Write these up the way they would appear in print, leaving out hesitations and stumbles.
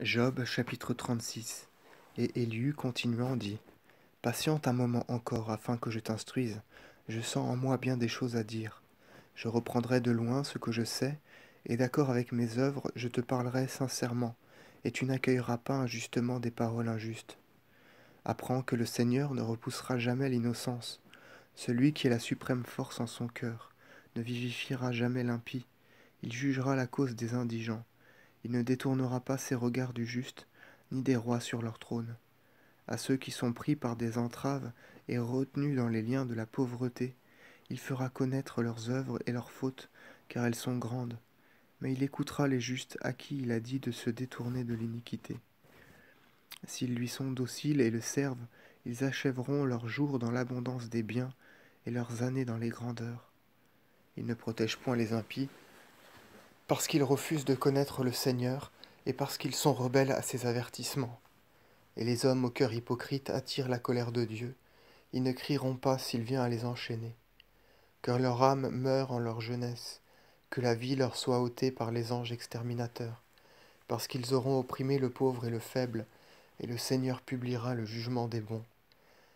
Job chapitre 36. Et Élihu continuant dit, patiente un moment encore afin que je t'instruise, je sens en moi bien des choses à dire. Je reprendrai de loin ce que je sais, et d'accord avec mes œuvres, je te parlerai sincèrement, et tu n'accueilleras pas injustement des paroles injustes. Apprends que le Seigneur ne repoussera jamais l'innocence. Celui qui est la suprême force en son cœur ne vivifiera jamais l'impie. Il jugera la cause des indigents. Il ne détournera pas ses regards du juste, ni des rois sur leur trône. À ceux qui sont pris par des entraves et retenus dans les liens de la pauvreté, il fera connaître leurs œuvres et leurs fautes, car elles sont grandes. Mais il écoutera les justes à qui il a dit de se détourner de l'iniquité. S'ils lui sont dociles et le servent, ils achèveront leurs jours dans l'abondance des biens et leurs années dans les grandeurs. Il ne protège point les impies, parce qu'ils refusent de connaître le Seigneur et parce qu'ils sont rebelles à ses avertissements. Et les hommes au cœur hypocrite attirent la colère de Dieu. Ils ne crieront pas s'il vient à les enchaîner. Que leur âme meure en leur jeunesse, que la vie leur soit ôtée par les anges exterminateurs, parce qu'ils auront opprimé le pauvre et le faible, et le Seigneur publiera le jugement des bons.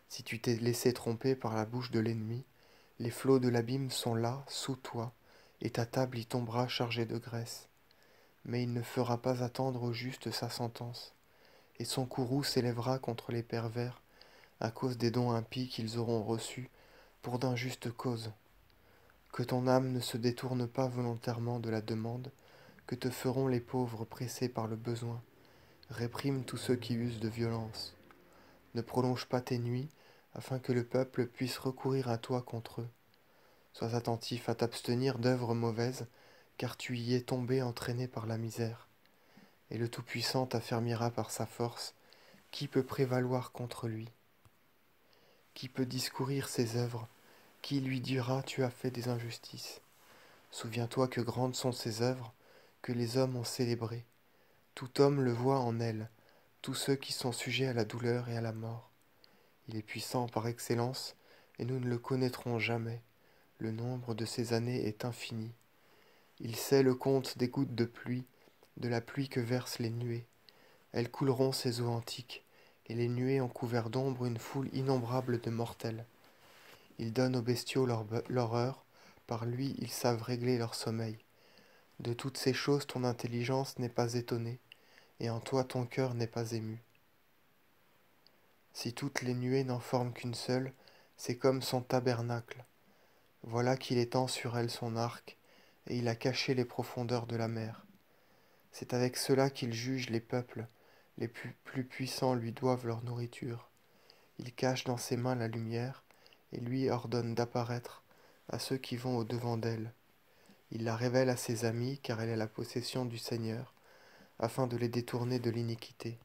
Si tu t'es laissé tromper par la bouche de l'ennemi, les flots de l'abîme sont là, sous toi, et ta table y tombera chargée de graisse. Mais il ne fera pas attendre au juste sa sentence, et son courroux s'élèvera contre les pervers, à cause des dons impies qu'ils auront reçus pour d'injustes causes. Que ton âme ne se détourne pas volontairement de la demande que te feront les pauvres pressés par le besoin. Réprime tous ceux qui usent de violence. Ne prolonge pas tes nuits, afin que le peuple puisse recourir à toi contre eux. Sois attentif à t'abstenir d'œuvres mauvaises, car tu y es tombé entraîné par la misère. Et le Tout-Puissant t'affermira par sa force. Qui peut prévaloir contre lui? Qui peut discourir ses œuvres? Qui lui dira tu as fait des injustices? Souviens-toi que grandes sont ses œuvres, que les hommes ont célébrées. Tout homme le voit en elles, tous ceux qui sont sujets à la douleur et à la mort. Il est puissant par excellence, et nous ne le connaîtrons jamais. Le nombre de ses années est infini. Il sait le compte des gouttes de la pluie que versent les nuées. Elles couleront ses eaux antiques, et les nuées ont couvert d'ombre une foule innombrable de mortels. Il donne aux bestiaux leur heure, par lui ils savent régler leur sommeil. De toutes ces choses ton intelligence n'est pas étonnée, et en toi ton cœur n'est pas ému. Si toutes les nuées n'en forment qu'une seule, c'est comme son tabernacle. Voilà qu'il étend sur elle son arc, et il a caché les profondeurs de la mer. C'est avec cela qu'il juge les peuples, les plus puissants lui doivent leur nourriture. Il cache dans ses mains la lumière, et lui ordonne d'apparaître à ceux qui vont au-devant d'elle. Il la révèle à ses amis, car elle est la possession du Seigneur, afin de les détourner de l'iniquité.